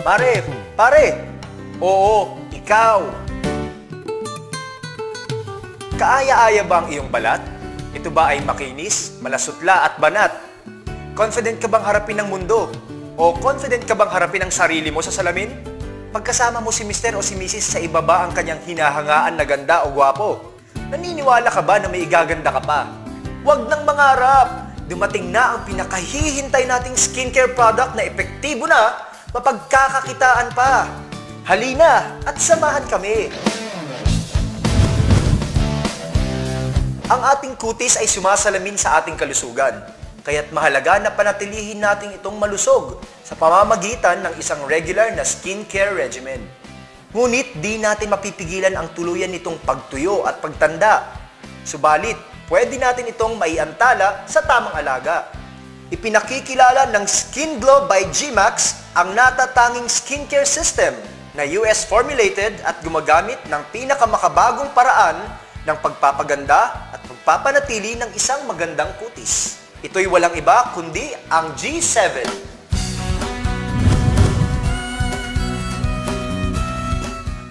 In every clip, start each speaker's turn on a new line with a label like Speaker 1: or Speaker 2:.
Speaker 1: Pare! Oo, ikaw! Kaaya-aya ba ang iyong balat? Ito ba ay makinis, malasutla at banat? Confident ka bang harapin ang mundo? O confident ka bang harapin ang sarili mo sa salamin? Pagkasama mo si Mr. o si Mrs. sa ibaba ang kanyang hinahangaan na ganda o gwapo, naniniwala ka ba na may igaganda ka pa? Huwag nang mangarap! Dumating na ang pinakahihintay nating skincare product na epektibo na, mapagkakakitaan pa. Halina at samahan kami. Ang ating kutis ay sumasalamin sa ating kalusugan, kaya't mahalaga na panatilihin natin itong malusog sa pamamagitan ng isang regular na skincare regimen. Ngunit di natin mapipigilan ang tuluyan nitong pagtuyo at pagtanda. Subalit, pwede natin itong maiantala sa tamang alaga. Ipinakikilala ng Skin Glow by G-Max ang natatanging skincare system na US formulated at gumagamit ng pinakamakabagong paraan ng pagpapaganda at pagpapanatili ng isang magandang kutis. Ito'y walang iba kundi ang G7.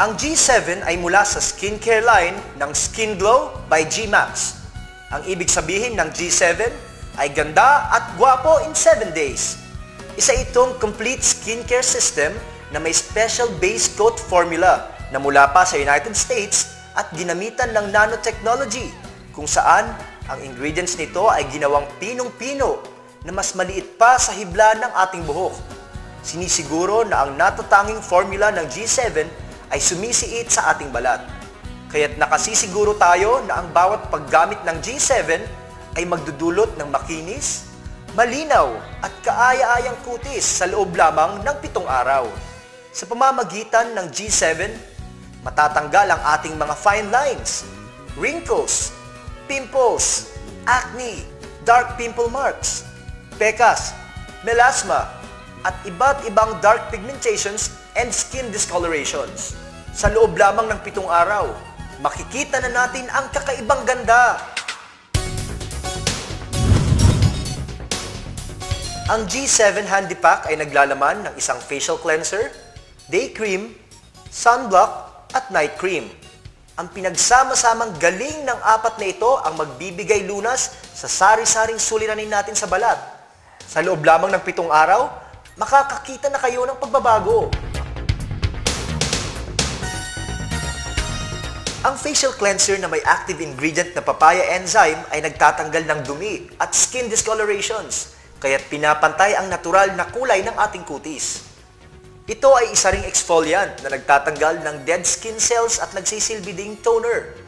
Speaker 1: Ang G7 ay mula sa skincare line ng Skin Glow by G-Max. Ang ibig sabihin ng G7 ay ganda at gwapo in 7 days. Isa itong complete skincare system na may special base coat formula na mula pa sa United States at ginamitan ng nanotechnology kung saan ang ingredients nito ay ginawang pinong-pino na mas maliit pa sa hibla ng ating buhok. Sinisiguro na ang natatanging formula ng G7 ay sumisiit sa ating balat. Kaya't nakasisiguro tayo na ang bawat paggamit ng G7 ay magdudulot ng makinis, malinaw at kaaya-ayang kutis sa loob lamang ng 7 araw. Sa pamamagitan ng G7, matatanggal ang ating mga fine lines, wrinkles, pimples, acne, dark pimple marks, pekas, melasma, at iba't ibang dark pigmentations and skin discolorations. Sa loob lamang ng 7 araw, makikita na natin ang kakaibang ganda. Ang G7 Handy Pack ay naglalaman ng isang facial cleanser, day cream, sunblock, at night cream. Ang pinagsama-samang galing ng 4 na ito ang magbibigay lunas sa sari-saring suliranin natin sa balat. Sa loob lamang ng 7 araw, makakakita na kayo ng pagbabago. Ang facial cleanser na may active ingredient na papaya enzyme ay nagtatanggal ng dumi at skin discolorations, kaya't pinapantay ang natural na kulay ng ating kutis. Ito ay isa ring exfoliant na nagtatanggal ng dead skin cells at nagsisilbi ding toner.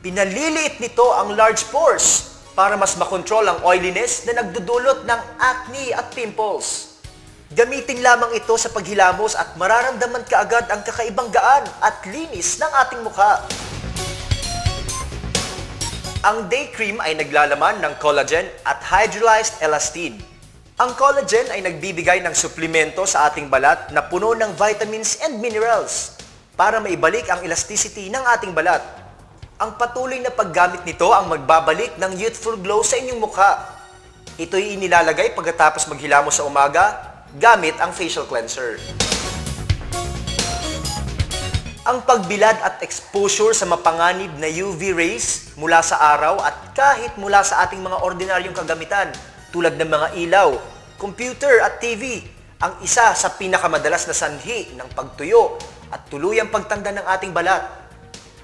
Speaker 1: Pinaliliit nito ang large pores para mas makontrol ang oiliness na nagdudulot ng acne at pimples. Gamitin lamang ito sa paghilamos at mararamdaman kaagad ang kakaibang gaan at linis ng ating mukha. Ang day cream ay naglalaman ng collagen at hydrolyzed elastin. Ang collagen ay nagbibigay ng suplemento sa ating balat na puno ng vitamins and minerals para maibalik ang elasticity ng ating balat. Ang patuloy na paggamit nito ang magbabalik ng youthful glow sa inyong mukha. Ito'y inilalagay pagkatapos maghilamos sa umaga gamit ang facial cleanser. Ang pagbilad at exposure sa mapanganib na UV rays mula sa araw at kahit mula sa ating mga ordinaryong kagamitan tulad ng mga ilaw, computer at TV, ang isa sa pinakamadalas na sanhi ng pagtuyo at tuluyang pagtanda ng ating balat.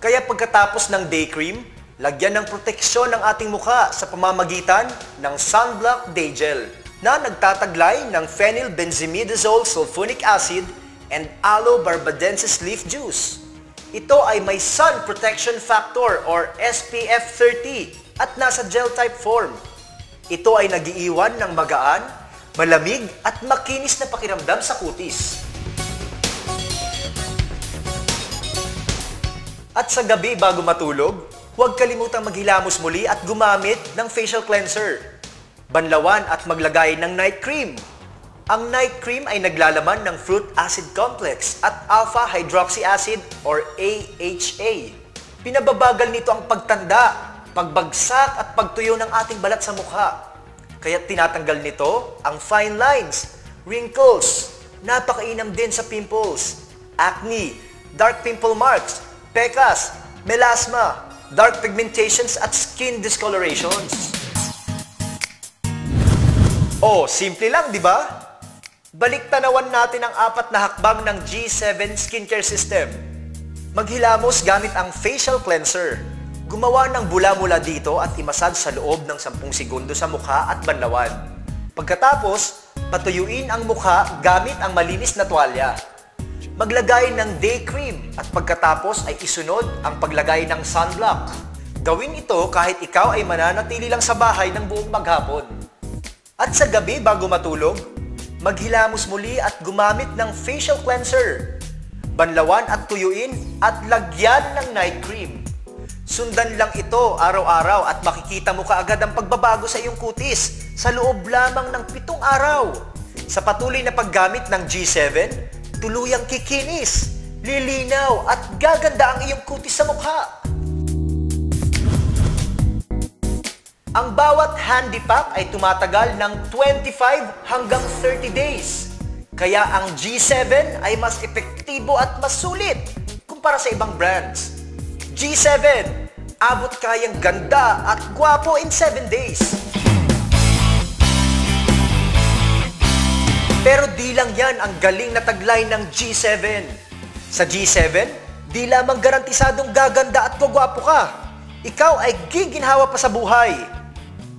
Speaker 1: Kaya pagkatapos ng day cream, lagyan ng proteksyon ng ating mukha sa pamamagitan ng Sunblock Day Gel na nagtataglay ng phenylbenzimidazole sulfonic acid and aloe barbadensis leaf juice. Ito ay may sun protection factor or SPF 30 at nasa gel type form. Ito ay nagiiwan ng magaan, malamig at makinis na pakiramdam sa kutis. At sa gabi bago matulog, huwag kalimutang maghilamos muli at gumamit ng facial cleanser. Banlawan at maglagay ng night cream. Ang night cream ay naglalaman ng fruit acid complex at alpha hydroxy acid or AHA. Pinababagal nito ang pagtanda, pagbagsak at pagtuyo ng ating balat sa mukha. Kaya tinatanggal nito ang fine lines, wrinkles, napakainam din sa pimples, acne, dark pimple marks, pecas, melasma, dark pigmentations at skin discolorations. Oh, simple lang, di ba? Balik-tanawan natin ang 4 na hakbang ng G7 skincare system. Maghilamos gamit ang facial cleanser. Gumawa ng bula mula dito at imasag sa loob ng 10 segundo sa mukha at banlawan. Pagkatapos, patuyuin ang mukha gamit ang malinis na tuwalya. Maglagay ng day cream at pagkatapos ay isunod ang paglagay ng sunblock. Gawin ito kahit ikaw ay mananatili lang sa bahay ng buong maghapon. At sa gabi bago matulog, maghilamos muli at gumamit ng facial cleanser. Banlawan at tuyuin at lagyan ng night cream. Sundan lang ito araw-araw at makikita mo kaagad ang pagbabago sa iyong kutis sa loob lamang ng 7 araw. Sa patuloy na paggamit ng G7, tuluyang kikinis, lilinaw at gaganda ang iyong kutis sa mukha. Ang bawat handy pack ay tumatagal ng 25 hanggang 30 days. Kaya ang G7 ay mas epektibo at mas sulit kumpara sa ibang brands. G7, abot kayang ganda at gwapo in 7 days. Pero di lang yan ang galing na taglay ng G7. Sa G7, di lamang garantisadong gaganda at gwapo ka. Ikaw ay giginhawa pa sa buhay.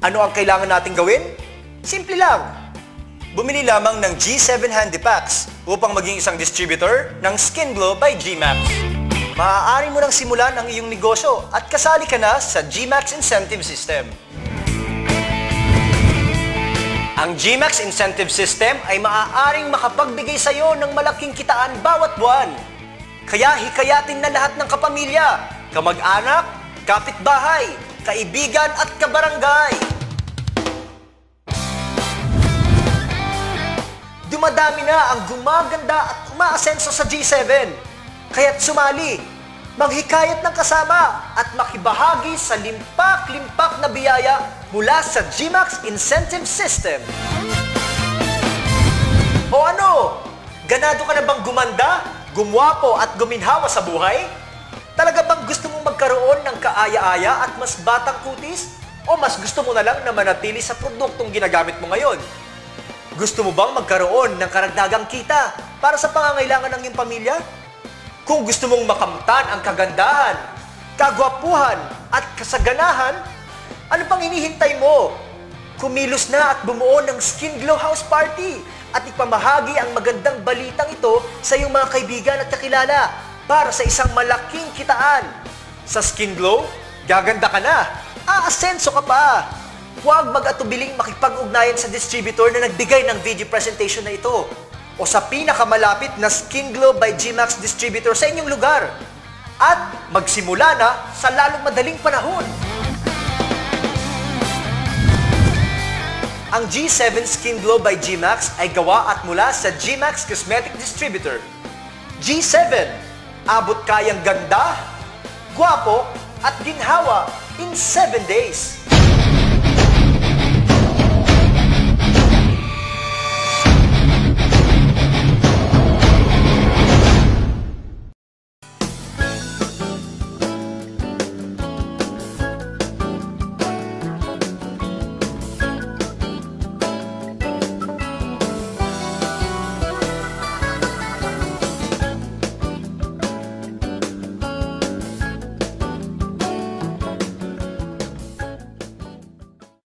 Speaker 1: Ano ang kailangan nating gawin? Simple lang. Bumili lamang ng G7 Handy Packs upang maging isang distributor ng Skin Glow by G-Max. Maaari mo nang simulan ang iyong negosyo at kasali ka na sa G-Max Incentive System. Ang G-Max Incentive System ay maaaring makapagbigay sa iyo ng malaking kitaan bawat buwan. Kaya hikayatin na lahat ng kapamilya, kamag-anak, kapitbahay, kaibigan at kabarangay. Dumadami na ang gumaganda at umaasenso sa G7. Kaya't sumali, maghikayat ng kasama at makibahagi sa limpak-limpak na biyaya mula sa G-Max Incentive System. O ano? Ganado ka na bang gumanda, gumwapo at guminhawa sa buhay? Talaga bang gusto mong magkaroon ng kaaya-aya at mas batang kutis? O mas gusto mo na lang na manatili sa produktong ginagamit mo ngayon? Gusto mo bang magkaroon ng karagdagang kita para sa pangangailangan ng iyong pamilya? Kung gusto mong makamtan ang kagandahan, kagwapuhan at kasaganahan, ano pang hinihintay mo? Kumilos na at bumuo ng Skin Glow House Party at ipamahagi ang magandang balitang ito sa iyong mga kaibigan at kakilala para sa isang malaking kitaan. Sa Skin Glow, gaganda ka na, aasenso ka pa. Huwag mag-atubiling makipag-ugnayan sa distributor na nagbigay ng video presentation na ito o sa pinakamalapit na Skin Glow by G-Max distributor sa inyong lugar at magsimula na sa lalong madaling panahon. Ang G7 Skin Glow by G-Max ay gawa at mula sa G-Max Cosmetic Distributor. G7, abot kayang ganda, gwapo at ginhawa in 7 days.